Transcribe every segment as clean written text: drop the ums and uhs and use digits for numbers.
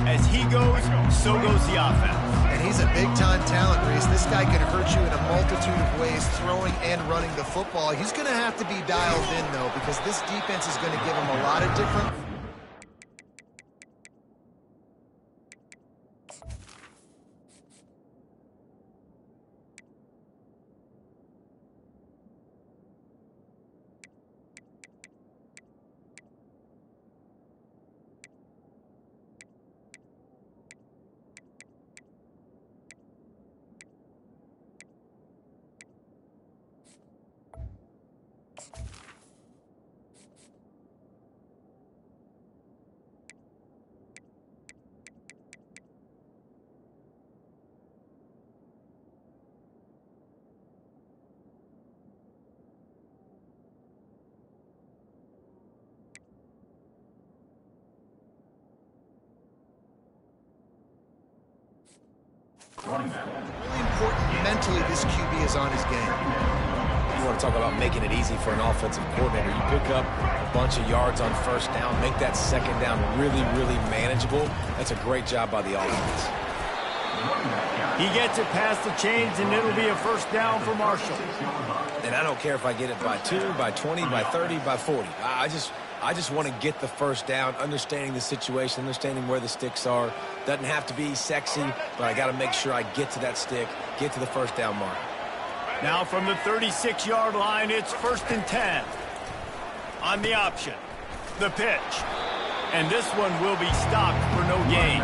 As he goes, so goes the offense. And he's a big-time talent, Reese. This guy can hurt you in a multitude of ways, throwing and running the football. He's going to have to be dialed in, though, because this defense is going to give him a lot of different... Really important mentally, this QB is on his game. You want to talk about making it easy for an offensive coordinator. You pick up a bunch of yards on first down, make that second down really, really manageable. That's a great job by the offense. He gets it past the chains, and it'll be a first down for Marshall. And I don't care if I get it by 2, by 20, by 30, by 40. I just want to get the first down, understanding the situation, understanding where the sticks are. Doesn't have to be sexy, but I got to make sure I get to that stick, get to the first down mark. Now from the 36-yard line, it's 1st and 10. On the option, the pitch. And this one will be stopped for no gain.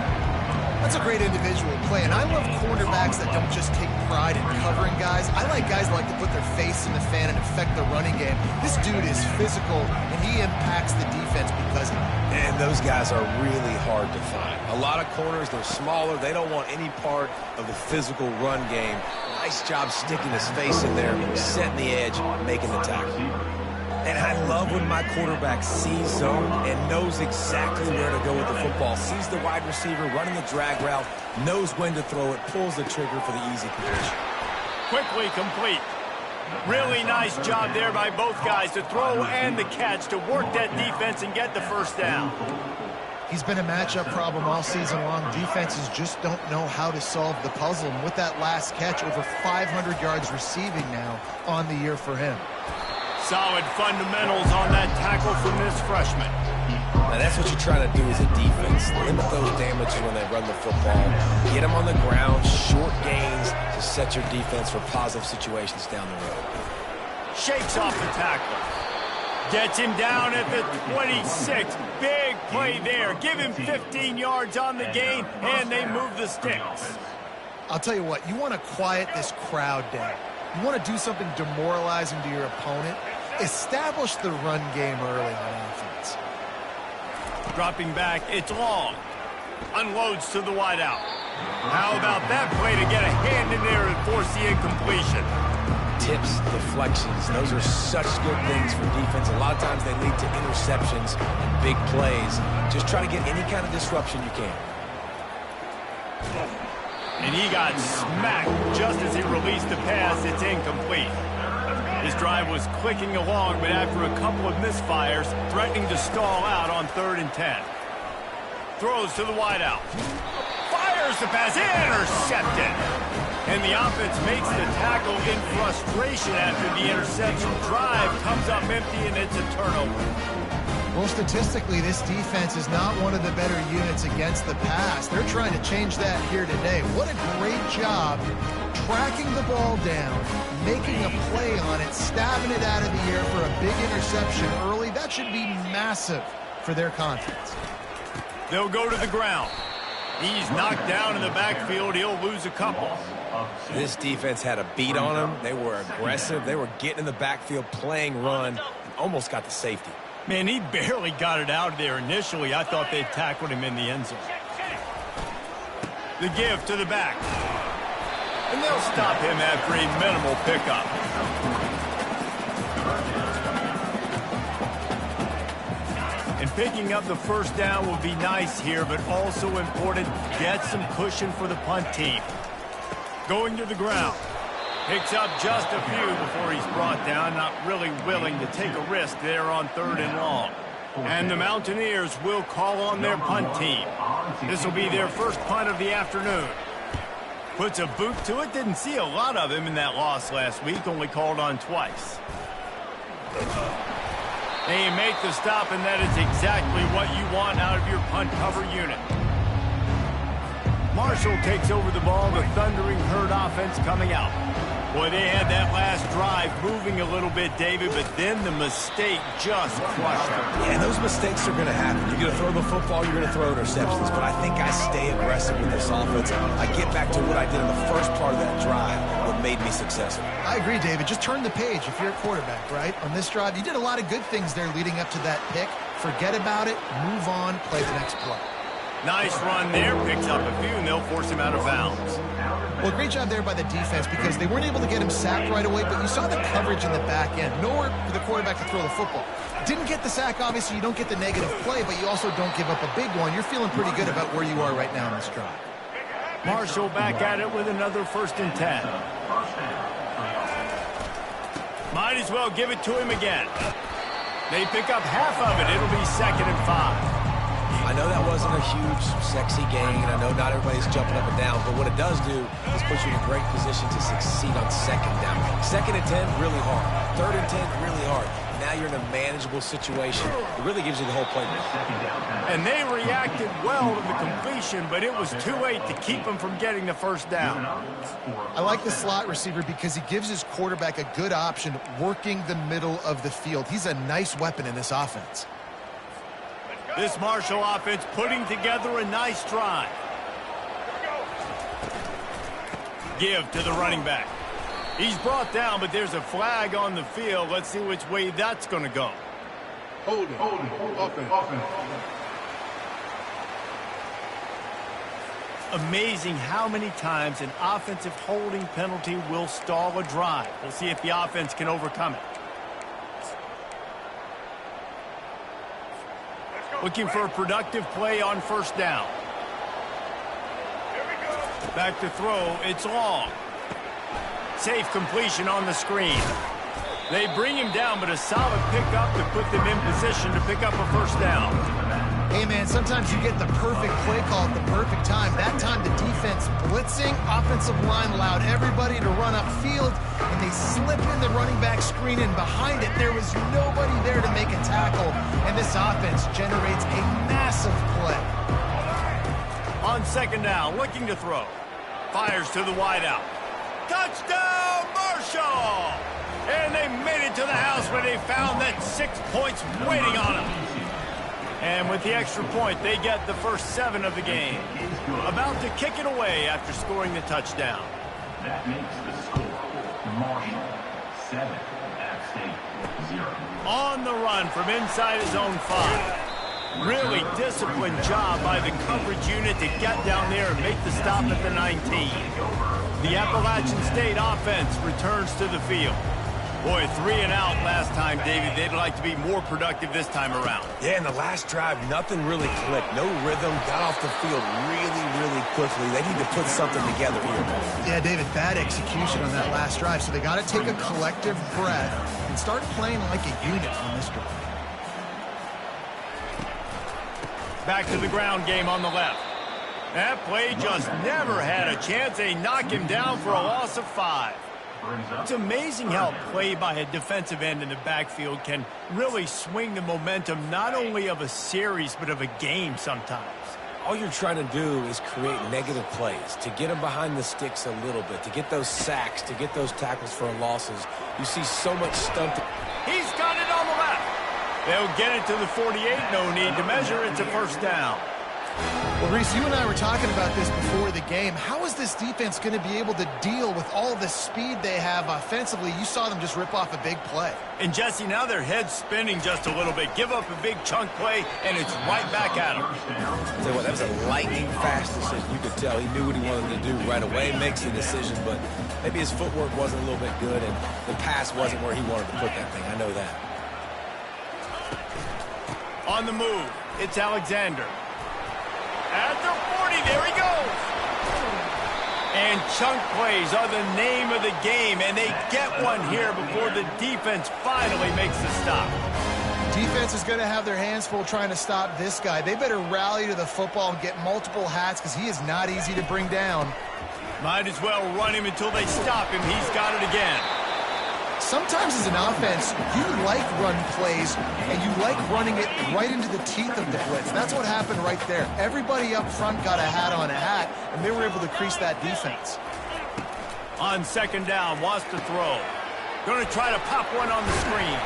That's a great individual play, and I love cornerbacks that don't just take pride in covering guys. I like guys that like to put their face in the fan and affect the running game. This dude is physical, and he impacts the defense because of it. And those guys are really hard to find. A lot of corners, they're smaller. They don't want any part of the physical run game. Nice job sticking his face in there, setting the edge, making the tackle. And I love when my quarterback sees zone and knows exactly where to go with the football. Sees the wide receiver running the drag route, knows when to throw it, pulls the trigger for the easy completion. Quickly complete. Really nice job there by both guys to throw and the catch to work that defense and get the first down. He's been a matchup problem all season long. Defenses just don't know how to solve the puzzle. And with that last catch, over 500 yards receiving now on the year for him. Solid fundamentals on that tackle from this freshman. Now that's what you're trying to do as a defense. Limit those damages when they run the football. Get them on the ground, short gains to set your defense for positive situations down the road. Shakes off the tackler. Gets him down at the 26. Big play there. Give him 15 yards on the gain, and they move the sticks. I'll tell you what, you want to quiet this crowd down. You want to do something demoralizing to your opponent. Establish the run game early on offense. Dropping back, it's long. Unloads to the wideout. How about that play to get a hand in there and force the incompletion? Tips, deflections, those are such good things for defense. A lot of times they lead to interceptions and big plays. Just try to get any kind of disruption you can. And he got smacked just as he released the pass. It's incomplete. His drive was clicking along, but after a couple of misfires, threatening to stall out on 3rd and 10. Throws to the wideout. Fires the pass, intercepted. And the offense makes the tackle in frustration after the interception. Drive comes up empty, and it's a turnover. Well, statistically, this defense is not one of the better units against the pass. They're trying to change that here today. What a great job tracking the ball down, making a play on it, stabbing it out of the air for a big interception early. That should be massive for their confidence. They'll go to the ground. He's knocked down in the backfield. He'll lose a couple. This defense had a beat on him. They were aggressive. They were getting in the backfield, playing run, and almost got the safety. Man, he barely got it out of there initially. I thought they tackled him in the end zone. The give to the back. And they'll stop him after a minimal pickup. And picking up the first down will be nice here, but also important, get some cushion for the punt team. Going to the ground. Picks up just a few before he's brought down, not really willing to take a risk there on 3rd and long. And the Mountaineers will call on their punt team. This will be their first punt of the afternoon. Puts a boot to it. Didn't see a lot of him in that loss last week. Only called on twice. They make the stop, and that is exactly what you want out of your punt cover unit. Marshall takes over the ball. The Thundering Herd offense coming out. Boy, they had that last drive moving a little bit, David, but then the mistake just crushed them. Yeah, those mistakes are going to happen. You're going to throw the football, you're going to throw interceptions, but I think I stay aggressive with this offense. I get back to what I did in the first part of that drive, what made me successful. I agree, David. Just turn the page if you're a quarterback, right? On this drive, you did a lot of good things there leading up to that pick. Forget about it, move on, play the next play. Nice run there, picks up a few, and they'll force him out of bounds. Well, great job there by the defense because they weren't able to get him sacked right away, but you saw the coverage in the back end. Nowhere for the quarterback to throw the football. Didn't get the sack, obviously. You don't get the negative play, but you also don't give up a big one. You're feeling pretty good about where you are right now in this drive. Marshall back at it with another 1st and 10. Might as well give it to him again. They pick up half of it. It'll be 2nd and 5. I know that wasn't a huge, sexy gain. I know not everybody's jumping up and down, but what it does do is put you in a great position to succeed on 2nd down. 2nd and 10, really hard. 3rd and 10, really hard. Now you're in a manageable situation. It really gives you the whole playbook. And they reacted well to the completion, but it was too late to keep them from getting the 1st down. I like the slot receiver because he gives his quarterback a good option working the middle of the field. He's a nice weapon in this offense. This Marshall offense putting together a nice drive. Give to the running back. He's brought down, but there's a flag on the field. Let's see which way that's going to go. Hold it. Offense. Amazing how many times an offensive holding penalty will stall a drive. We'll see if the offense can overcome it. Looking for a productive play on 1st down. Back to throw. It's long. Safe completion on the screen. They bring him down, but a solid pickup to put them in position to pick up a 1st down. Hey, man, sometimes you get the perfect play call at the perfect time. That time the defense blitzing, offensive line allowed everybody to run upfield, and they slip in the running back screen, and behind it there was nobody there to make a tackle, and this offense generates a massive play. On 2nd down, looking to throw. Fires to the wideout. Touchdown, Marshall! And they made it to the house where they found that 6 points waiting on them. And with the extra point, they get the first 7 of the game. About to kick it away after scoring the touchdown. That makes the score Marshall 7, Apt State 0. On the run from inside his own 5. Really disciplined job by the coverage unit to get down there and make the stop at the 19. The Appalachian State offense returns to the field. Boy, 3 and out last time, David. They'd like to be more productive this time around. Yeah, in the last drive, nothing really clicked. No rhythm, got off the field really quickly. They need to put something together here. Yeah, David, bad execution on that last drive, so they got to take a collective breath and start playing like a unit on this drive. Back to the ground game on the left. That play just never had a chance. They knock him down for a loss of 5. It's amazing how play by a defensive end in the backfield can really swing the momentum not only of a series but of a game sometimes. All you're trying to do is create negative plays, to get them behind the sticks a little bit, to get those sacks, to get those tackles for losses. You see so much stunted. He's got it on the left. They'll get it to the 48. No need to measure. It's a 1st down. Well, Reese, you and I were talking about this before the game. How is this defense going to be able to deal with all the speed they have offensively? You saw them just rip off a big play. And, Jesse, now their head's spinning just a little bit. Give up a big chunk play, and it's right back at them. I'll tell you what, that was a lightning-fast decision. You could tell he knew what he wanted to do right away, makes the decision, but maybe his footwork wasn't a little bit good, and the pass wasn't where he wanted to put that thing. I know that. On the move, it's Alexander. At the 40, there he goes. And chunk plays are the name of the game, and they get one here before the defense finally makes the stop. defense is going to have their hands full trying to stop this guy. They better rally to the football and get multiple hats because he is not easy to bring down. Might as well run him until they stop him. He's got it again. Sometimes as an offense, you like run plays, and you like running it right into the teeth of the blitz. That's what happened right there. Everybody up front got a hat on a hat, and they were able to crease that defense. On second down, wants to throw. Going to try to pop one on the screen.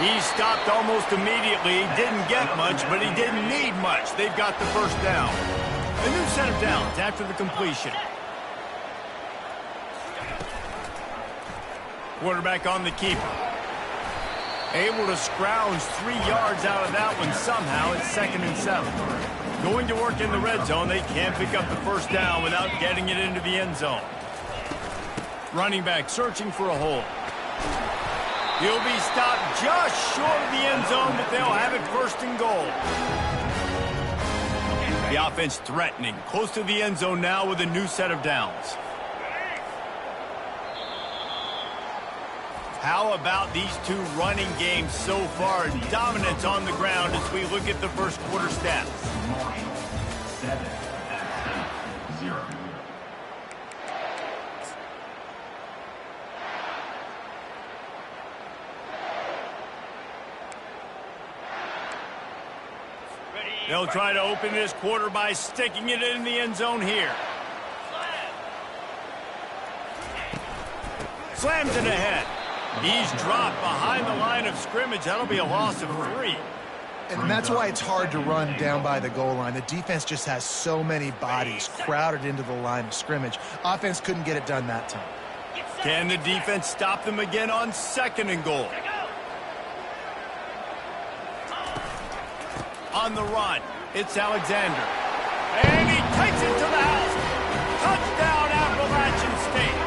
He stopped almost immediately. Didn't get much, but he didn't need much. They've got the first down. A new set of downs after the completion. Quarterback on the keeper. Able to scrounge 3 yards out of that one somehow. It's 2nd and 7. Going to work in the red zone. They can't pick up the first down without getting it into the end zone. Running back searching for a hole. He'll be stopped just short of the end zone, but they'll have it 1st and goal. The offense threatening. Close to the end zone now with a new set of downs. How about these two running games so far? Dominance on the ground as we look at the first quarter stats. 7, Apt St, 0. They'll try to open this quarter by sticking it in the end zone here. Slams it ahead. He's dropped behind the line of scrimmage. That'll be a loss of 3. And that's why it's hard to run down by the goal line. The defense just has so many bodies crowded into the line of scrimmage. Offense couldn't get it done that time. Can the defense stop them again on 2nd and goal? On the run, it's Alexander. And he takes it to the house. Touchdown, Appalachian State.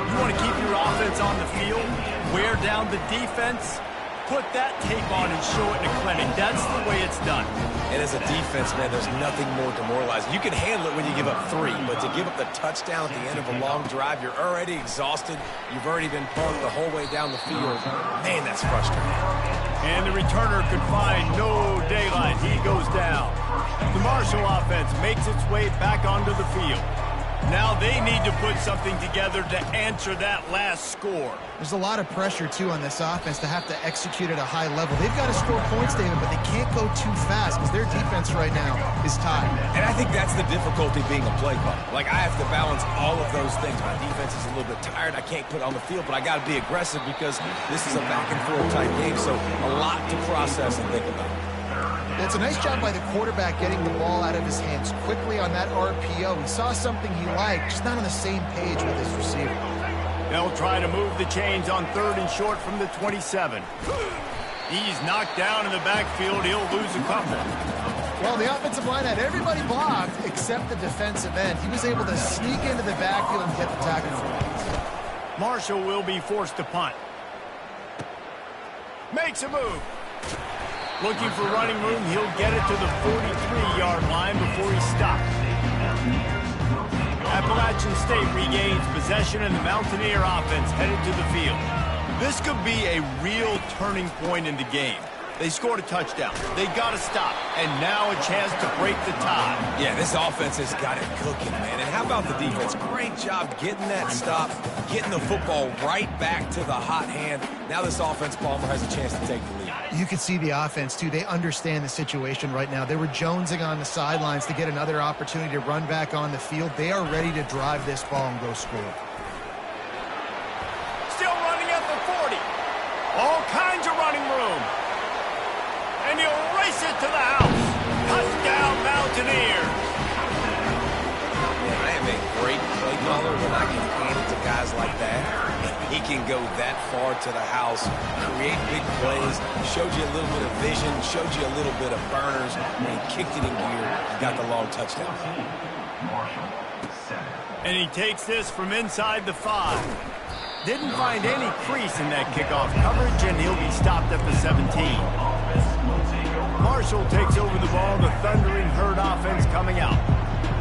You want to keep your offense on the field, wear down the defense, put that tape on and show it in a clinic. That's the way it's done. And as a defense, man, there's nothing more demoralizing. You can handle it when you give up 3, but to give up the touchdown at the end of a long drive, you're already exhausted. You've already been punked the whole way down the field. Man, that's frustrating. And the returner could find no daylight. He goes down. The Marshall offense makes its way back onto the field. Now they need to put something together to answer that last score. There's a lot of pressure, too, on this offense to have to execute at a high level. They've got to score points, David, but they can't go too fast because their defense right now is tied. And I think that's the difficulty being a play caller. Like, I have to balance all of those things. My defense is a little bit tired. I can't put it on the field, but I got to be aggressive because this is a back-and-forth type game, so a lot to process and think about. It's a nice job by the quarterback getting the ball out of his hands quickly on that RPO. He saw something he liked, just not on the same page with his receiver. They'll try to move the chains on 3rd and short from the 27. He's knocked down in the backfield. He'll lose a couple. Well, the offensive line had everybody blocked except the defensive end. He was able to sneak into the backfield and get the tackle for him. Marshall will be forced to punt. Makes a move. Looking for running room, he'll get it to the 43-yard line before he stops. Appalachian State regains possession and the Mountaineer offense headed to the field. This could be a real turning point in the game. They scored a touchdown. They got to stop. And now a chance to break the tie. Yeah, this offense has got it cooking, man. And how about the defense? Great job getting that stop, getting the football right back to the hot hand. Now this offense, Palmer, has a chance to take the lead. You can see the offense, too. They understand the situation right now. They were jonesing on the sidelines to get another opportunity to run back on the field. They are ready to drive this ball and go score. Still running at the 40. All kinds of running room. And he'll race it to the house. Touchdown, Mountaineers. Man, I am a great play caller when I can hand it to guys like that. He can go that far to the house, create big plays, showed you a little bit of vision, showed you a little bit of burners, and he kicked it in gear and got the long touchdown. Marshall, 7. And he takes this from inside the 5. Didn't find any crease in that kickoff coverage, and he'll be stopped at the 17. Marshall takes over the ball, the Thundering Herd offense coming out.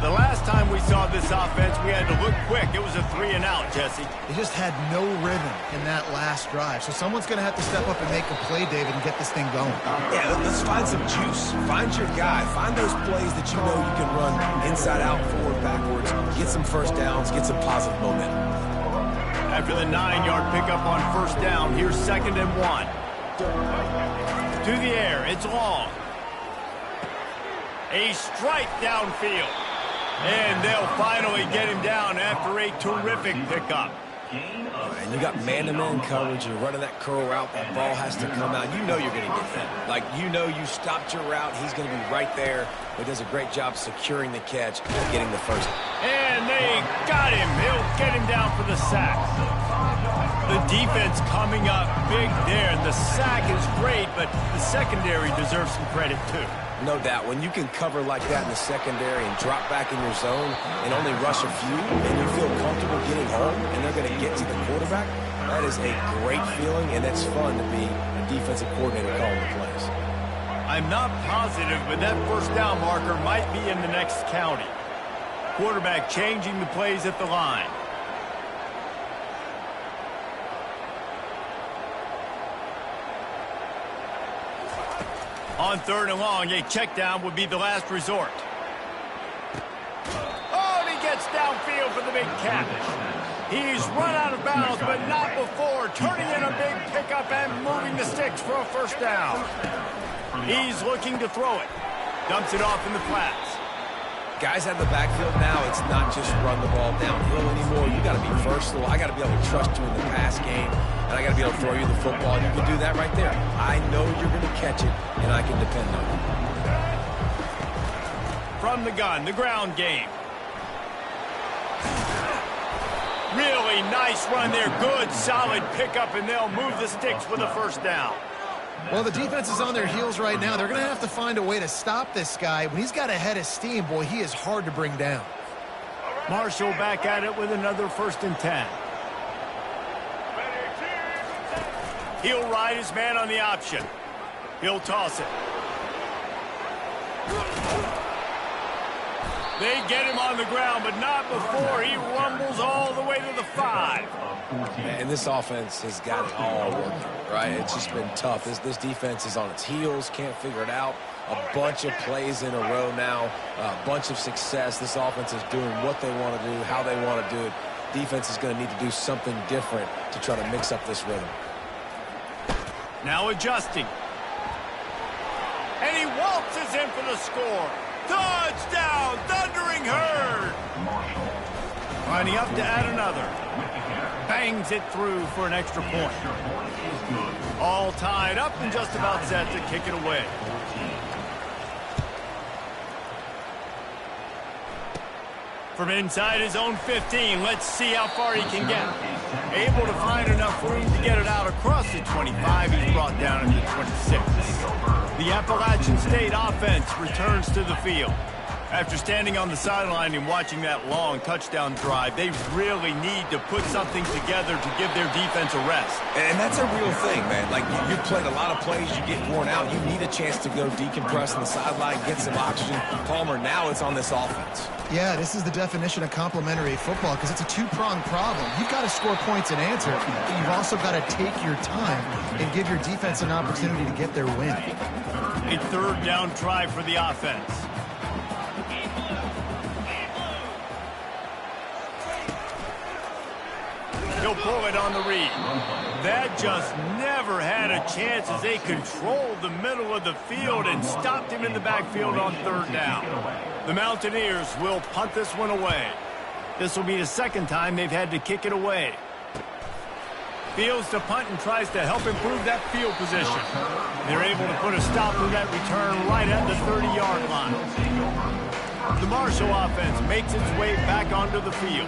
The last time we we saw this offense, we had to look quick. It was a 3-and-out, Jesse. They just had no rhythm in that last drive. So someone's going to have to step up and make a play, David, and get this thing going. Yeah, let's find some juice. Find your guy. Find those plays that you know you can run inside out, forward, backwards. Get some first downs. Get some positive momentum. After the 9-yard pickup on first down, here's 2nd and 1. To the air, it's long. A strike downfield. And they'll finally get him down after a terrific pickup. And you got man-to-man coverage. You're running that curl route. That ball has to come out. You know you're going to get hit. Like, you know you stopped your route. He's going to be right there. He does a great job securing the catch and getting the first. And they got him. He'll get him down for the sack. The defense coming up big there. The sack is great, but the secondary deserves some credit, too. No doubt. When you can cover like that in the secondary and drop back in your zone and only rush a few, and you feel comfortable getting home, and they're going to get to the quarterback, that is a great feeling, and it's fun to be a defensive coordinator calling the plays. I'm not positive, but that first down marker might be in the next county. Quarterback changing the plays at the line. On 3rd and long, a check down would be the last resort. Oh, and he gets downfield for the big catch. He's run out of bounds, but not before. Turning in a big pickup and moving the sticks for a first down. He's looking to throw it. Dumps it off in the flats. Guys have the backfield now. It's not just run the ball downhill anymore. You got to be versatile. I got to be able to trust you in the pass game, and I got to be able to throw you the football. And you can do that right there. I know you're going to catch it, and I can depend on it. From the gun, the ground game. Really nice run there. Good, solid pickup, and they'll move the sticks for the first down. Well, the defense is on their heels right now. They're going to have to find a way to stop this guy. When he's got a head of steam, boy, he is hard to bring down. Marshall back at it with another 1st and 10. He'll ride his man on the option. He'll toss it. They get him on the ground, but not before he rumbles all the way to the 5. And this offense has got it all working, right? It's just been tough. This defense is on its heels, can't figure it out. A bunch of plays in a row now, a bunch of success. This offense is doing what they want to do, how they want to do it. Defense is going to need to do something different to try to mix up this rhythm. Now adjusting. And he waltzes in for the score. Touchdown, Thundering Herd. Lining up to add another. Bangs it through for an extra point. All tied up and just about set to kick it away. From inside his own 15, let's see how far he can get. Able to find enough room to get it out across the 25. He's brought down at the 26. The Appalachian State offense returns to the field. After standing on the sideline and watching that long touchdown drive, they really need to put something together to give their defense a rest. And that's a real thing, man. Like, you've played a lot of plays, you get worn out, you need a chance to go decompress on the sideline, get some oxygen. Palmer, now it's on this offense. Yeah, this is the definition of complementary football because it's a two-pronged problem. You've got to score points and answer, but you've also got to take your time and give your defense an opportunity to get their win. A 3rd down try for the offense. He'll pull it on the read. That just never had a chance as they controlled the middle of the field and stopped him in the backfield on 3rd down. The Mountaineers will punt this one away. This will be the 2nd time they've had to kick it away. Fields to punt and tries to help improve that field position. They're able to put a stop to that return right at the 30-yard line. The Marshall offense makes its way back onto the field.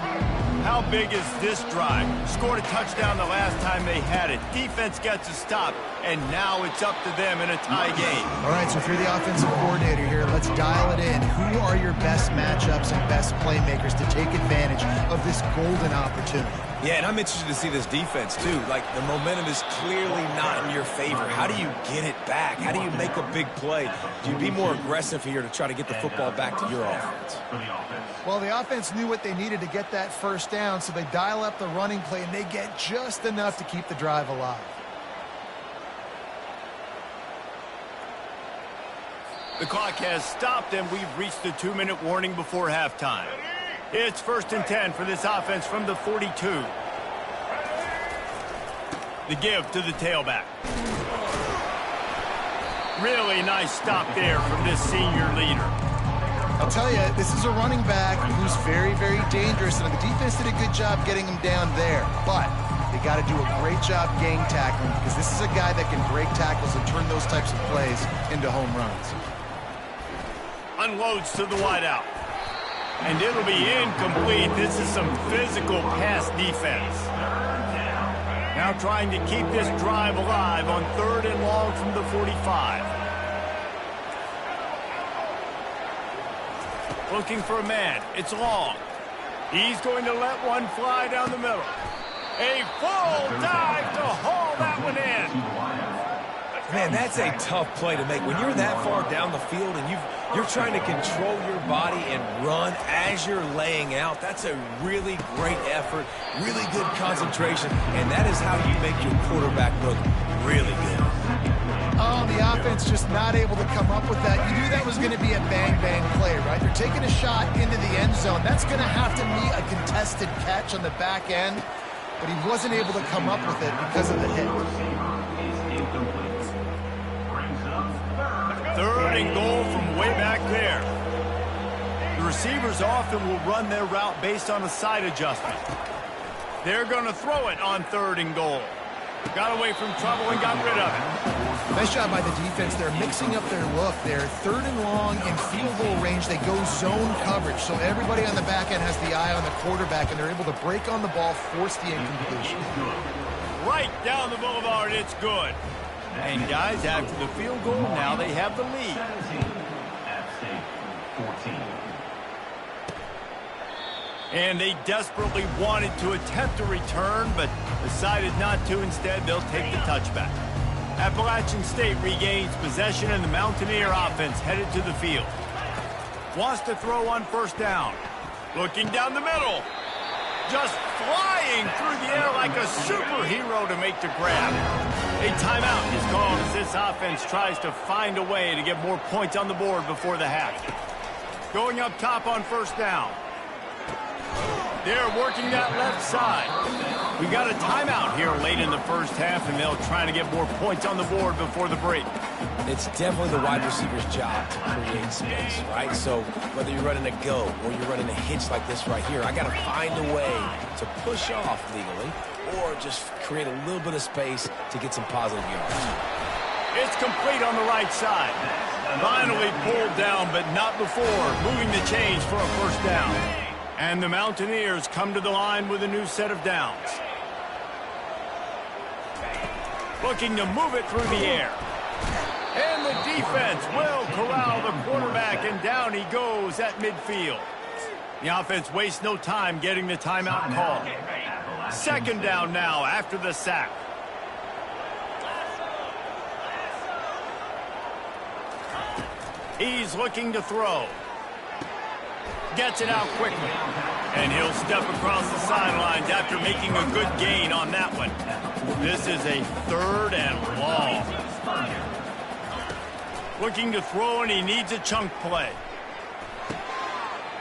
How big is this drive? Scored a touchdown the last time they had it. Defense gets a stop. and now it's up to them in a tie game. All right, so if you're the offensive coordinator here, let's dial it in. Who are your best matchups and best playmakers to take advantage of this golden opportunity? Yeah, and I'm interested to see this defense, too. Like, the momentum is clearly not in your favor. How do you get it back? How do you make a big play? Do you be more aggressive here to try to get the football back to your offense? Well, the offense knew what they needed to get that first down, so they dial up the running play, and they get just enough to keep the drive alive. The clock has stopped, and we've reached the 2-minute warning before halftime. It's 1st and 10 for this offense from the 42. The give to the tailback. Really nice stop there from this senior leader. I'll tell you, this is a running back who's very, very dangerous, and the defense did a good job getting him down there. But they got to do a great job gang tackling, because this is a guy that can break tackles and turn those types of plays into home runs. Unloads to the wideout. And it'll be incomplete. This is some physical pass defense. Now trying to keep this drive alive on 3rd and long from the 45. Looking for a man. It's long. He's going to let one fly down the middle. A full dive to haul that one in. Man, that's a tough play to make. When you're that far down the field and you're trying to control your body and run as you're laying out, that's a really great effort, really good concentration, and that is how you make your quarterback look really good. Oh, the offense just not able to come up with that. You knew that was going to be a bang-bang play, right? You're taking a shot into the end zone. That's going to have to be a contested catch on the back end, but he wasn't able to come up with it because of the hit. 3rd and goal from way back there. The receivers often will run their route based on a side adjustment. They're going to throw it on 3rd and goal. Got away from trouble and got rid of it. Nice job by the defense. They're mixing up their look. They're 3rd and long in field goal range. They go zone coverage, so everybody on the back end has the eye on the quarterback, and they're able to break on the ball, force the incompletion. Right down the boulevard, it's good. And guys, after the field goal, now they have the lead. Apt St 14. And they desperately wanted to attempt a return, but decided not to. Instead, they'll take the touchback. Appalachian State regains possession, and the Mountaineer offense headed to the field. Wants to throw on 1st down. Looking down the middle. Just flying through the air like a superhero to make the grab. A timeout is called as this offense tries to find a way to get more points on the board before the half. Going up top on 1st down. They're working that left side. We got a timeout here late in the first half, and they'll try to get more points on the board before the break. It's definitely the wide receiver's job to create space, right? So whether you're running a go or you're running a hitch like this right here, I got to find a way to push off legally or just create a little bit of space to get some positive yards. It's complete on the right side. Finally pulled down, but not before moving the chains for a 1st down. And the Mountaineers come to the line with a new set of downs. Looking to move it through the air. And the defense will corral the quarterback, and down he goes at midfield. The offense wastes no time getting the timeout call. 2nd down now after the sack. He's looking to throw. Gets it out quickly. And he'll step across the sidelines after making a good gain on that one. This is a 3rd and long. Looking to throw, and he needs a chunk play.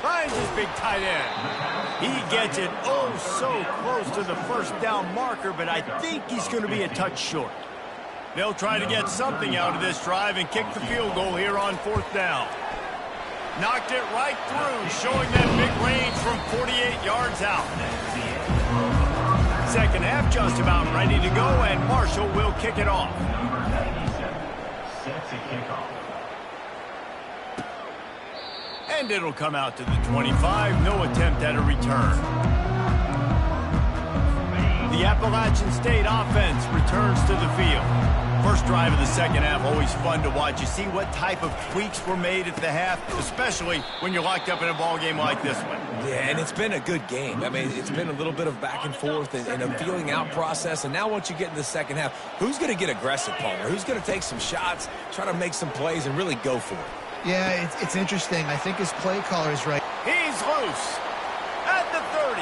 Finds his big tight end. He gets it oh so close to the 1st down marker, but I think he's going to be a touch short. They'll try to get something out of this drive and kick the field goal here on 4th down. Knocked it right through, showing that big range from 48 yards out. 2nd half just about ready to go, and Marshall will kick it off. Set to kick off. And it'll come out to the 25. No attempt at a return. The Appalachian State offense returns to the field. First drive of the second half, always fun to watch. You see what type of tweaks were made at the half, especially when you're locked up in a ball game like this one. Yeah, and it's been a good game. I mean, it's been a little bit of back and forth and a feeling out process. And now once you get in the second half, who's going to get aggressive, Palmer? Who's going to take some shots, try to make some plays, and really go for it? Yeah, it's interesting. I think his play caller is right. He's loose at the 30.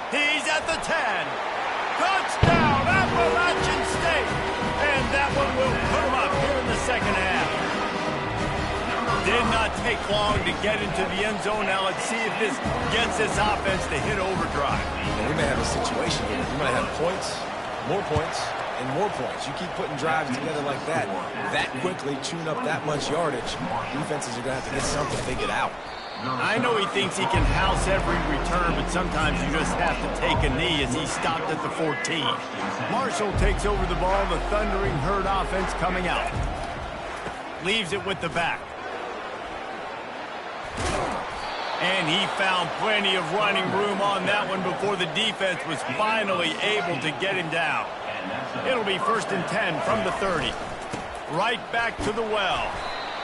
He's at the 10. Touchdown, Appalachian State. And that one will put him up here in the second half. Did not take long to get into the end zone. Now let's see if this gets this offense to hit overdrive. And we may have a situation here. We might have points, and more points. You keep putting drives together like that quickly, tune up that much yardage, defenses are going to have to get something figured out. I know he thinks he can house every return, but sometimes you just have to take a knee as he stopped at the 14. Marshall takes over the ball, the Thundering Herd offense coming out. Leaves it with the back. And he found plenty of running room on that one before the defense was finally able to get him down. It'll be 1st and 10 from the 30. Right back to the well.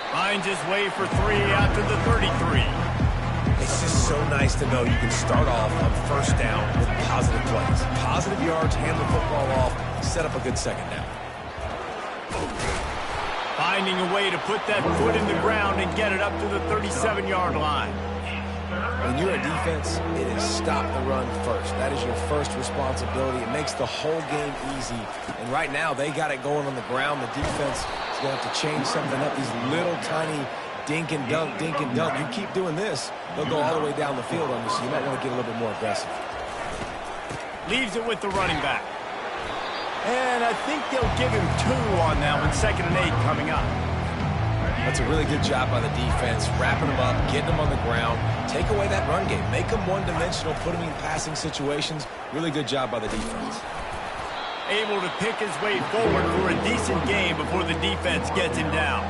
Finds his way for 3 after the 33. It's just so nice to know you can start off on first down with positive plays. Positive yards, hand the football off, set up a good second down. Finding a way to put that foot in the ground and get it up to the 37-yard line. When you're a defense, it is stop the run first. That is your first responsibility. It makes the whole game easy. And right now, they got it going on the ground. The defense is going to have to change something up. These little tiny dink and dunk, dink and dunk. You keep doing this, they'll go all the way down the field on you, so you might want to get a little bit more aggressive. Leaves it with the running back. And I think they'll give him 2 on that one. 2nd and 8 coming up. That's a really good job by the defense, wrapping them up, getting them on the ground. Take away that run game. Make them one-dimensional, put them in passing situations. Really good job by the defense. Able to pick his way forward for a decent game before the defense gets him down.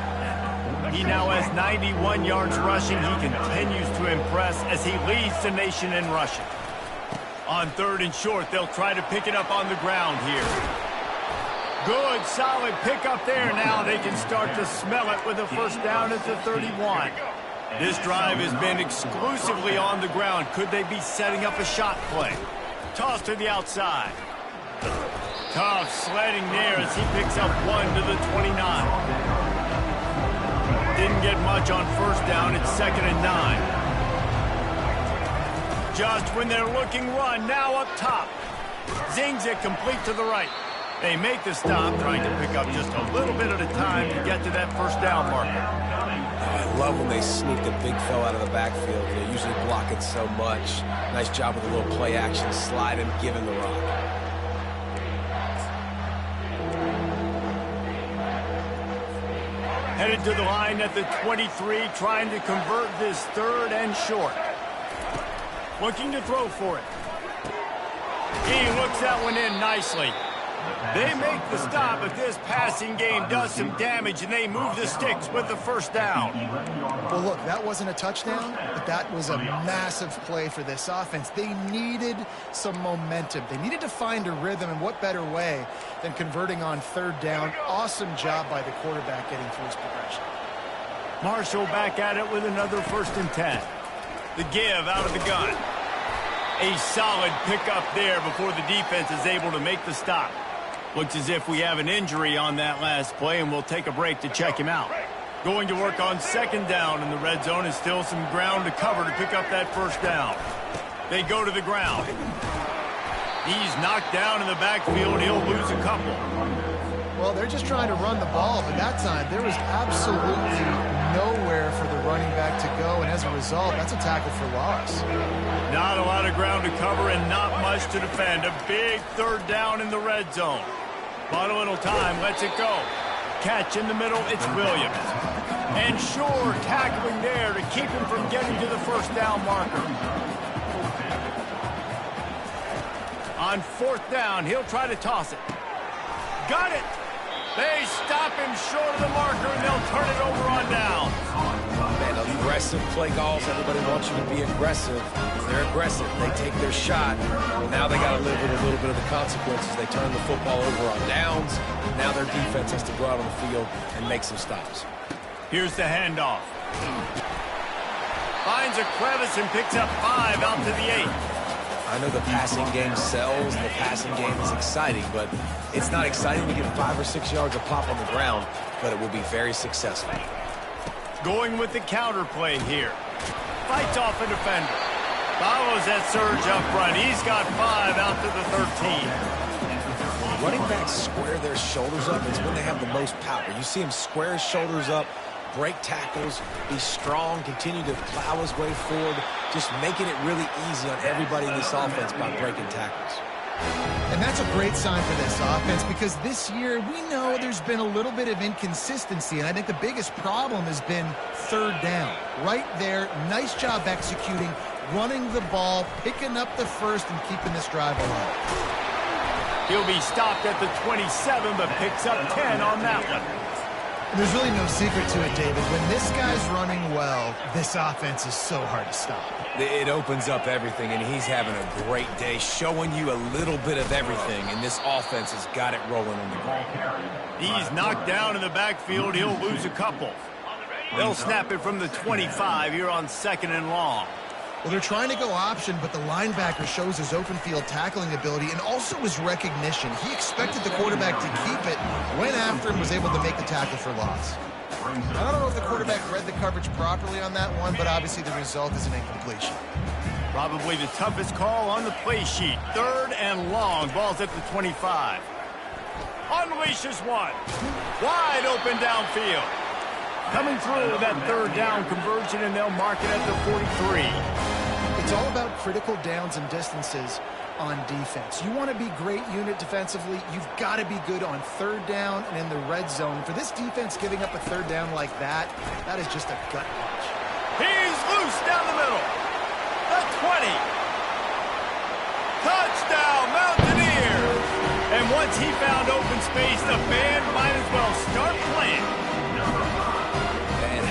He now has 91 yards rushing. He continues to impress as he leads the nation in rushing. On 3rd and short, they'll try to pick it up on the ground here. Good, solid pickup there. Now they can start to smell it with a 1st down at the 31. This drive has been exclusively on the ground. Could they be setting up a shot play? Toss to the outside. Tough sledding there as he picks up 1 to the 29. Didn't get much on 1st down. It's 2nd and 9. Just when they're looking run, now up top. Zings it complete to the right. They make the stop, trying to pick up just a little bit at a time to get to that 1st down marker. I love when they sneak the big fella out of the backfield. They usually block it so much. Nice job with a little play action, slide him, give him the rock. Headed to the line at the 23, trying to convert this 3rd and short. Looking to throw for it. He looks that one in nicely. They make the stop, but this passing game does some damage, and they move the sticks with the 1st down. Well, look, that wasn't a touchdown, but that was a massive play for this offense. They needed some momentum. They needed to find a rhythm, and what better way than converting on 3rd down. Awesome job by the quarterback getting through his progression. Marshall back at it with another 1st and 10. The give out of the gun. A solid pickup there before the defense is able to make the stop. Looks as if we have an injury on that last play, and we'll take a break to check him out. Going to work on 2nd down in the red zone, and still some ground to cover to pick up that 1st down. They go to the ground. He's knocked down in the backfield. He'll lose a couple. Well, they're just trying to run the ball, but that time there was absolutely nowhere for the running back to go, and as a result, that's a tackle for loss. Not a lot of ground to cover and not much to defend. A big 3rd down in the red zone. But a little time, lets it go. Catch in the middle, it's Williams. And Shore tackling there to keep him from getting to the 1st down marker. On 4th down, he'll try to toss it. Got it! They stop him short of the marker, and they'll turn it over on down. Man, aggressive play calls. Everybody wants you to be aggressive. They're aggressive. They take their shot. Now they got to live with a little bit of the consequences. They turn the football over on downs. Now their defense has to go out on the field and make some stops. Here's the handoff. Finds a crevice and picks up 5 out to the 8. I know the passing game sells and the passing game is exciting, but it's not exciting to get 5 or 6 yards of pop on the ground, but it will be very successful. Going with the counter play here. Fights off a defender. Follows that surge up front. He's got 5 out to the 13. Running backs square their shoulders up. It's when they have the most power. You see him square his shoulders up, break tackles, be strong, continue to plow his way forward, just making it really easy on everybody in this offense by breaking tackles. And that's a great sign for this offense because this year we know there's been a little bit of inconsistency, and I think the biggest problem has been third down. Right there, nice job executing, running the ball, picking up the first, and keeping this drive alive. He'll be stopped at the 27, but picks up 10 on that one. And there's really no secret to it, David. When this guy's running well, this offense is so hard to stop. It opens up everything, and he's having a great day, showing you a little bit of everything, and this offense has got it rolling on the ground. He's knocked down in the backfield. He'll lose a couple. They'll snap it from the 25 here on 2nd and long. Well, they're trying to go option, but the linebacker shows his open field tackling ability and also his recognition. He expected the quarterback to keep it, went after him, was able to make the tackle for loss. I don't know if the quarterback read the coverage properly on that one, but obviously the result is an incompletion. Probably the toughest call on the play sheet. 3rd and long. Ball's at the 25. Unleashes one. Wide open downfield. Coming through that 3rd down conversion, and they'll mark it at the 43. It's all about critical downs and distances on defense. You want to be great unit defensively, you've got to be good on 3rd down and in the red zone. For this defense giving up a 3rd down like that, that is just a gut punch. He's loose down the middle. The 20. Touchdown, Mountaineers! And once he found open space, the band might as well start playing.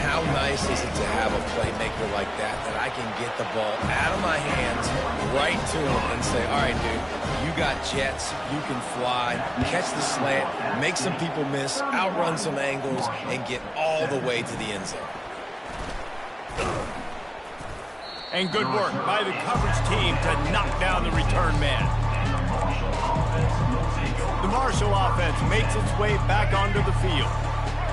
How nice is it to have a playmaker like that I can get the ball out of my hands right to him and say, all right, dude, you got jets, you can fly, catch the slant, make some people miss, outrun some angles, and get all the way to the end zone. And good work by the coverage team to knock down the return man. The Marshall offense makes its way back onto the field.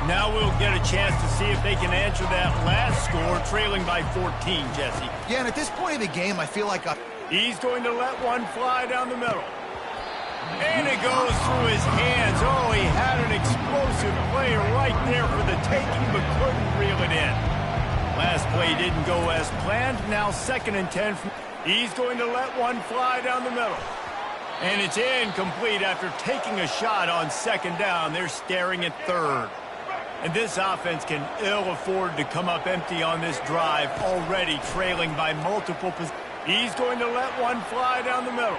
Now we'll get a chance to see if they can answer that last score, trailing by 14, Jesse. Yeah, and at this point of the game, I feel like he's going to let one fly down the middle. And it goes through his hands. Oh, he had an explosive play right there for the taking, but couldn't reel it in. Last play didn't go as planned. Now 2nd and 10. He's going to let one fly down the middle. And it's incomplete after taking a shot on 2nd down. They're staring at 3rd. And this offense can ill afford to come up empty on this drive, already trailing by multiple positions. He's going to let one fly down the middle.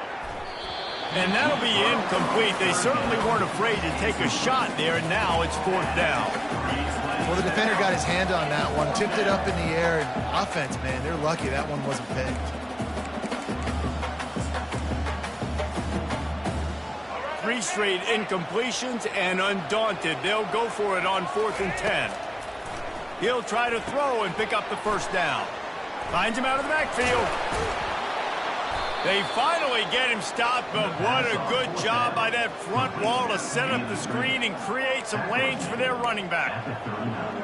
And that'll be incomplete. They certainly weren't afraid to take a shot there, and now it's 4th down. Well, the defender got his hand on that one, tipped it up in the air, and offense, man, they're lucky that one wasn't picked. 3 straight incompletions, and undaunted, they'll go for it on 4th and 10. He'll try to throw and pick up the 1st down. Finds him out of the backfield. They finally get him stopped, but what a good job by that front wall to set up the screen and create some lanes for their running back.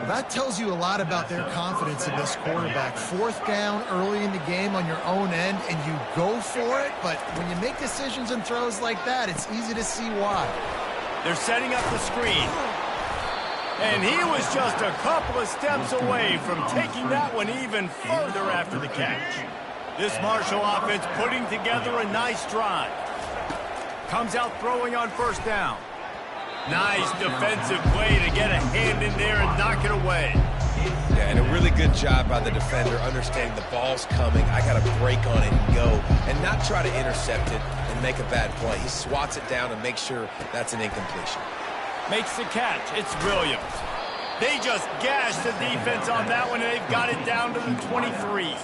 That tells you a lot about their confidence in this quarterback. 4th down early in the game on your own end, and you go for it, but when you make decisions and throws like that, it's easy to see why. They're setting up the screen. And he was just a couple of steps away from taking that one even further after the catch. This Marshall offense putting together a nice drive. Comes out throwing on 1st down. Nice defensive play to get a hand in there and knock it away. Yeah, and a really good job by the defender understanding the ball's coming. I got to break on it and go, and not try to intercept it and make a bad play. He swats it down and makes sure that's an incompletion. Makes the catch. It's Williams. They just gashed the defense on that one, and they've got it down to the 23.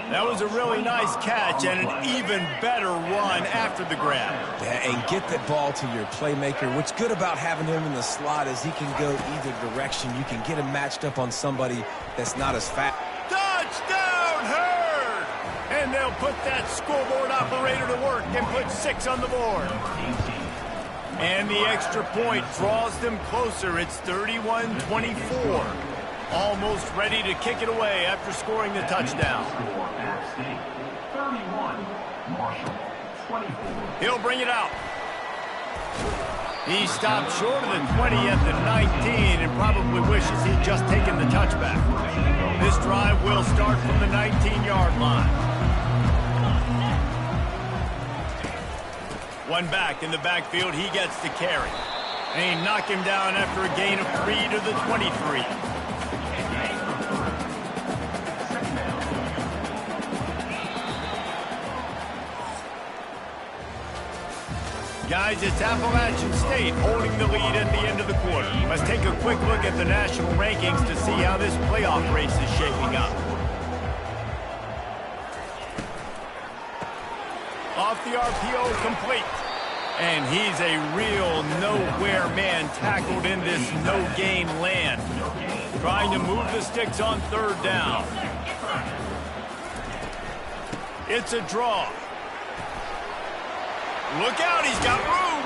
That was a really nice catch and an even better run after the grab. Yeah, and get that ball to your playmaker. What's good about having him in the slot is he can go either direction. You can get him matched up on somebody that's not as fast. Touchdown, Herd! And they'll put that scoreboard operator to work and put 6 on the board. And the extra point draws them closer. It's 31-24. Almost ready to kick it away after scoring the touchdown. Apt St 31, Marshall 24. He'll bring it out. He stopped short of the 20 at the 19 and probably wishes he'd just taken the touchback. This drive will start from the 19-yard line. One back in the backfield, he gets the carry. And he knocked him down after a gain of 3 to the 23. Guys, it's Appalachian State holding the lead at the end of the quarter. Let's take a quick look at the national rankings to see how this playoff race is shaping up. Off the RPO, complete. And he's a real nowhere man tackled in this no-gain land. Trying to move the sticks on 3rd down. It's a draw. Look out, he's got room.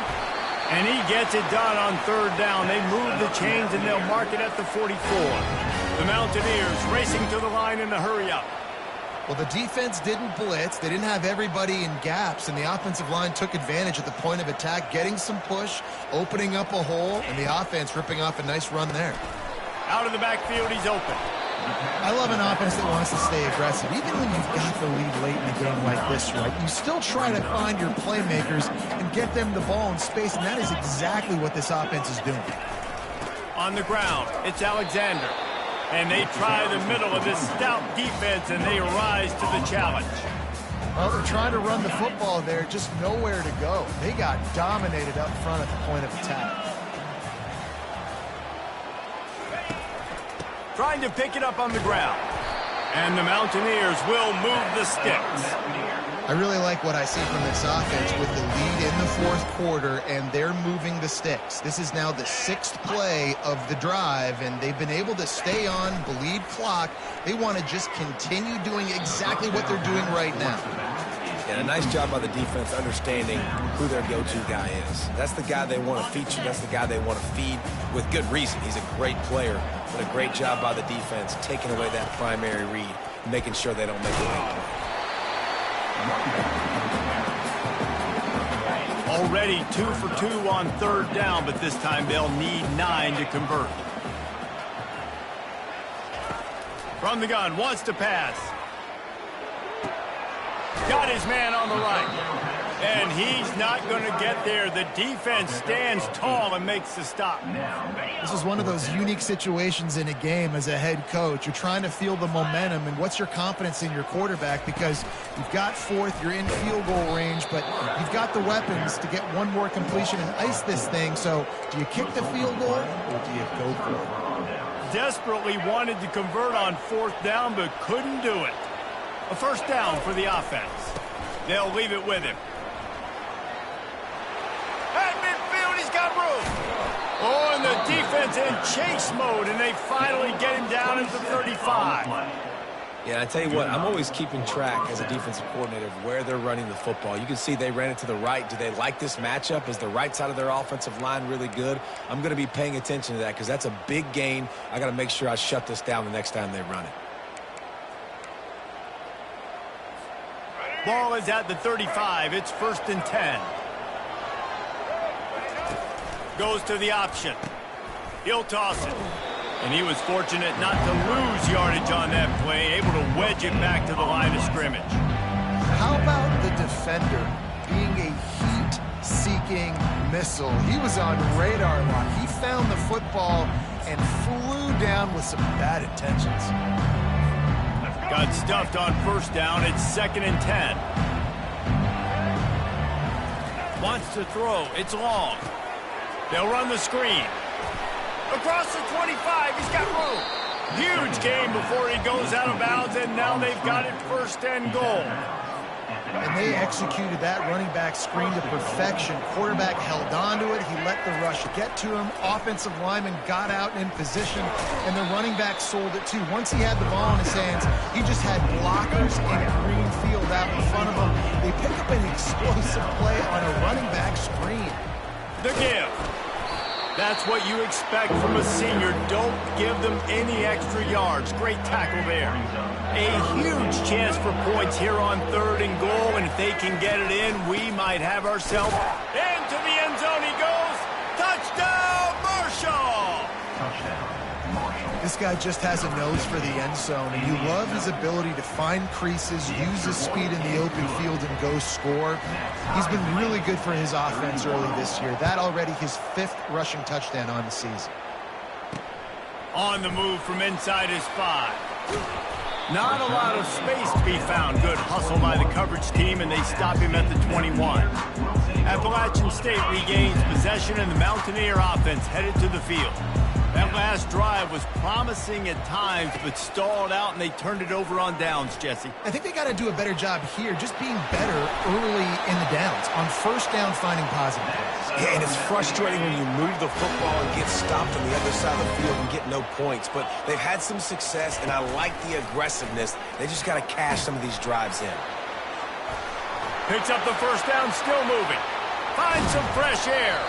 And he gets it done on 3rd down. They move the chains and they'll mark it at the 44. The Mountaineers racing to the line in a hurry-up. Well, the defense didn't blitz. They didn't have everybody in gaps, and the offensive line took advantage at the point of attack, getting some push, opening up a hole, and the offense ripping off a nice run there. Out of the backfield, he's open. I love an offense that wants to stay aggressive. Even when you've got the lead late in a game like this, right, you still try to find your playmakers and get them the ball in space, and that is exactly what this offense is doing. On the ground, it's Alexander. And they try the middle of this stout defense, and they rise to the challenge. Well, they're trying to run the football there, just nowhere to go. They got dominated up front at the point of attack. Trying to pick it up on the ground. And the Mountaineers will move the sticks. I really like what I see from this offense with the lead in the 4th quarter, and they're moving the sticks. This is now the 6th play of the drive, and they've been able to stay on, bleed clock. They want to just continue doing exactly what they're doing right now. And a nice job by the defense understanding who their go-to guy is. That's the guy they want to feature. That's the guy they want to feed with good reason. He's a great player, but a great job by the defense taking away that primary read, making sure they don't make a big play. Already 2 for 2 on 3rd down, but this time they'll need 9 to convert. From the gun, wants to pass. Got his man on the right. And he's not going to get there. The defense stands tall and makes the stop. This is one of those unique situations in a game as a head coach. You're trying to feel the momentum, and what's your confidence in your quarterback, because you've got 4th, you're in field goal range, but you've got the weapons to get one more completion and ice this thing. So do you kick the field goal or do you go for it? Desperately wanted to convert on 4th down, but couldn't do it. A 1st down for the offense. They'll leave it with him. At midfield, he's got room. Oh, and the defense in chase mode, and they finally get him down at the 35. Yeah, I tell you what, I'm always keeping track as a defensive coordinator of where they're running the football. You can see they ran it to the right. Do they like this matchup? Is the right side of their offensive line really good? I'm going to be paying attention to that because that's a big gain. I got to make sure I shut this down the next time they run it. Ball is at the 35. It's 1st and 10. Goes to the option. He'll toss it. And he was fortunate not to lose yardage on that play, able to wedge it back to the line of scrimmage. How about the defender being a heat-seeking missile? He was on radar lock. He found the football and flew down with some bad intentions. Got stuffed on 1st down. It's 2nd and 10. Wants to throw. It's long. They'll run the screen. Across the 25, he's got room. Huge gain before he goes out of bounds, and now they've got it first and goal. And they executed that running back screen to perfection. Quarterback held on to it. He let the rush get to him. Offensive lineman got out and in position, and the running back sold it too. Once he had the ball in his hands, he just had blockers in green field out in front of him. They pick up an explosive play on a running back screen. The give. That's what you expect from a senior. Don't give them any extra yards. Great tackle there. A huge chance for points here on 3rd and goal, and if they can get it in, we might have ourselves into the end zone. He goes. Touchdown, Marshall! Touchdown, Marshall. This guy just has a nose for the end zone, and you love his ability to find creases, use his speed in the open field, and go score. He's been really good for his offense early this year. That already his 5th rushing touchdown on the season. On the move from inside his 5. Not a lot of space to be found. Good hustle by the coverage team, and they stop him at the 21. Appalachian State regains possession, and the Mountaineer offense headed to the field. That last drive was promising at times, but stalled out, and they turned it over on downs, Jesse. I think they got to do a better job here, just being better early in the downs. On first down, finding positive plays. Yeah, and it's frustrating when you move the football and get stopped on the other side of the field and get no points. But they've had some success, and I like the aggressiveness. They just got to cash some of these drives in. Picks up the first down, still moving. Finds some fresh air.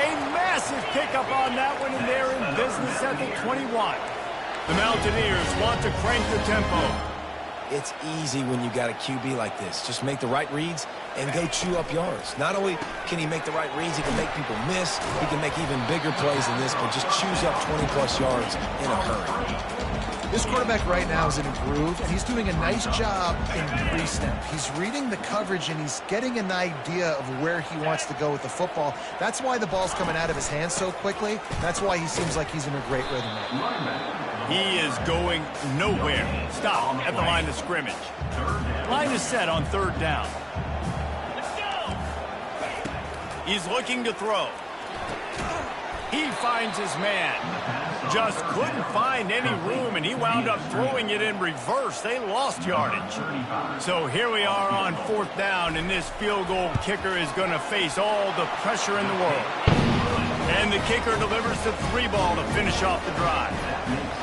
A massive pickup on that one, and they're in business at the 21. The Mountaineers want to crank the tempo. It's easy when you got a QB like this. Just make the right reads and go chew up yards. Not only can he make the right reads, he can make people miss. He can make even bigger plays than this, but just chews up 20-plus yards in a hurry. This quarterback right now is in a groove, and he's doing a nice job in pre-snap. He's reading the coverage, and he's getting an idea of where he wants to go with the football. That's why the ball's coming out of his hands so quickly. That's why he seems like he's in a great rhythm right now. He is going nowhere. Stop at the line of scrimmage. Line is set on 3rd down. He's looking to throw. He finds his man. Just couldn't find any room, and he wound up throwing it in reverse. They lost yardage. So here we are on 4th down, and this field goal kicker is going to face all the pressure in the world. And the kicker delivers the 3-ball to finish off the drive.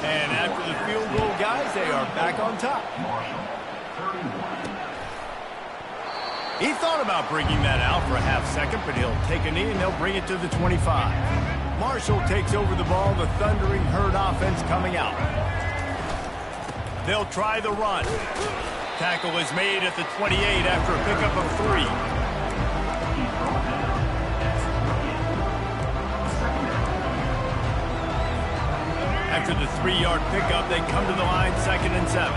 And after the field goal, guys, they are back on top. He thought about bringing that out for a half second, but he'll take a knee and they'll bring it to the 25. Marshall takes over the ball, the Thundering Herd offense coming out. They'll try the run. Tackle is made at the 28 after a pickup of 3. After the 3-yard pickup, they come to the line 2nd and 7.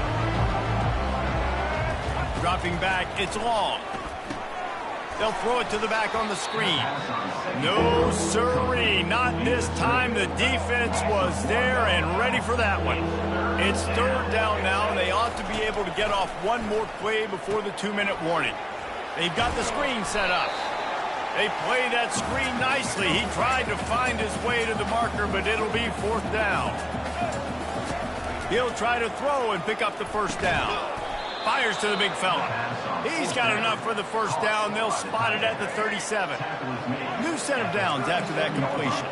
Dropping back, it's long. They'll throw it to the back on the screen. No sirree, not this time. The defense was there and ready for that one. It's 3rd down now, and they ought to be able to get off one more play before the 2-minute warning. They've got the screen set up. They play that screen nicely. He tried to find his way to the marker, but it'll be 4th down. He'll try to throw and pick up the first down. Fires to the big fella. He's got enough for the first down. They'll spot it at the 37. New set of downs after that completion.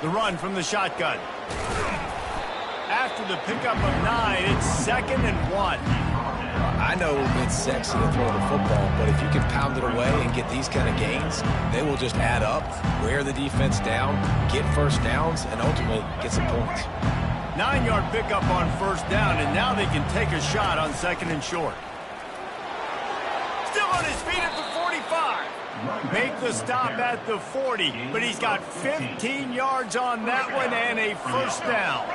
The run from the shotgun. After the pickup of 9, it's 2nd and 1. I know it's sexy to throw the football, but if you can pound it away and get these kind of gains, they will just add up, wear the defense down, get first downs, and ultimately get some points. 9-yard pickup on first down, and now they can take a shot on 2nd and short. Still on his feet at the 45. Make the stop at the 40, but he's got 15 yards on that one and a first down.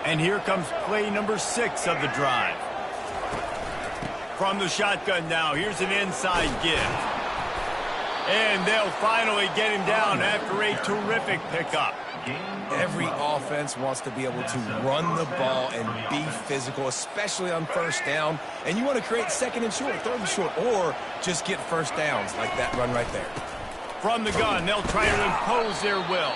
And here comes play number 6 of the drive. From the shotgun now, here's an inside give. And they'll finally get him down after a terrific pickup. Every offense wants to be able to run the ball and be physical, especially on first down. And you want to create 2nd and short, 3rd and short, or just get first downs like that run right there. From the gun, they'll try to impose their will.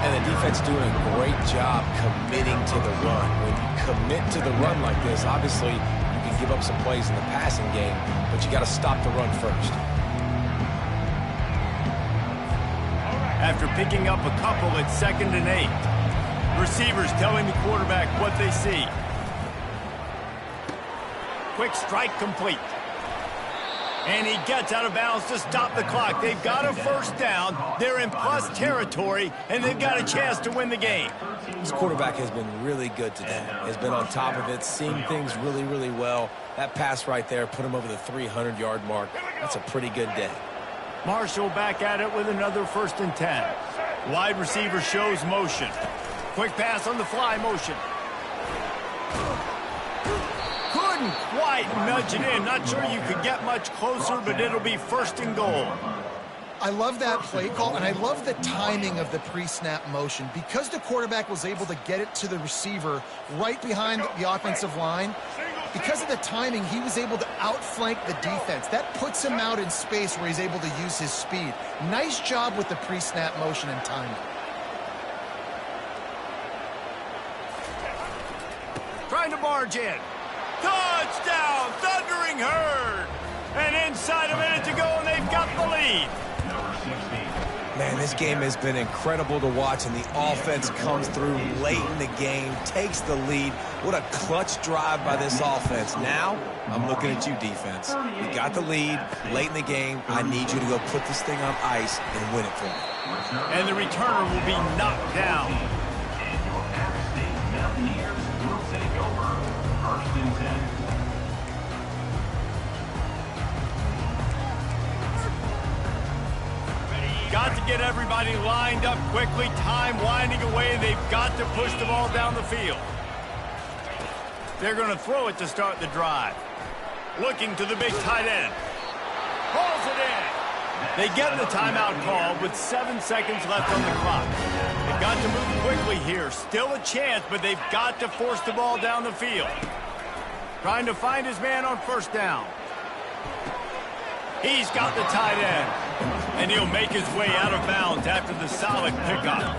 And the defense doing a great job committing to the run. When you commit to the run like this, obviously you can give up some plays in the passing game, but you got to stop the run first. After picking up a couple, it's 2nd and 8. Receivers telling the quarterback what they see. Quick strike complete. And he gets out of bounds to stop the clock. They've got a first down. They're in plus territory, and they've got a chance to win the game. This quarterback has been really good today. Has been on top of it, seeing things really, really well. That pass right there put him over the 300-yard mark. That's a pretty good day. Marshall back at it with another 1st and 10. Wide receiver shows motion. Quick pass on the fly motion. Couldn't quite nudge it in. Not sure you could get much closer, but it'll be 1st and goal. I love that play call, and I love the timing of the pre-snap motion. Because the quarterback was able to get it to the receiver right behind the offensive line, because of the timing, he was able to outflank the defense. That puts him out in space where he's able to use his speed. Nice job with the pre-snap motion and timing. Trying to barge in. Touchdown, Thundering Herd. And inside a minute to go, and they've got the lead. Man, this game has been incredible to watch, and the offense comes through late in the game, takes the lead. What a clutch drive by this offense. Now, I'm looking at you, defense. You got the lead late in the game. I need you to go put this thing on ice and win it for me. And the returner will be knocked down. And your Apt St Mountaineers will take over. 1st and 10. Got to get everybody lined up quickly. Time winding away. They've got to push the ball down the field. They're going to throw it to start the drive. Looking to the big tight end. Pulls it in. They get the timeout call with 7 seconds left on the clock. They've got to move quickly here. Still a chance, but they've got to force the ball down the field. Trying to find his man on 1st down. He's got the tight end. And he'll make his way out of bounds after the solid pickup.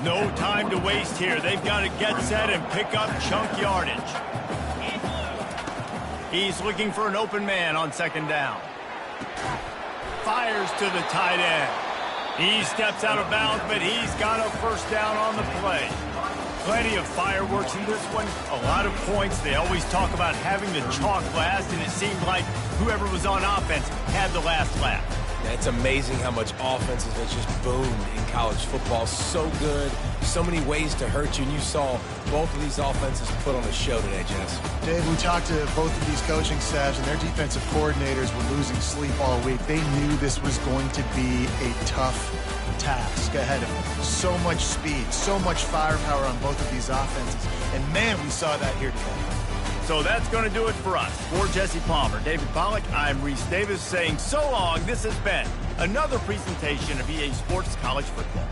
No time to waste here. They've got to get set and pick up chunk yardage. He's looking for an open man on 2nd down. Fires to the tight end. He steps out of bounds, but he's got a 1st down on the play. Plenty of fireworks in this one. A lot of points. They always talk about having the chalk last, and it seemed like whoever was on offense had the last laugh. It's amazing how much offenses have just boomed in college football. So good, so many ways to hurt you, and you saw both of these offenses put on a show today, Jess. Dave, we talked to both of these coaching staffs, and their defensive coordinators were losing sleep all week. They knew this was going to be a tough task ahead of them. So much speed, so much firepower on both of these offenses, and man, we saw that here today. So that's going to do it for us. For Jesse Palmer, David Pollack, I'm Reese Davis saying so long. This has been another presentation of EA Sports College Football.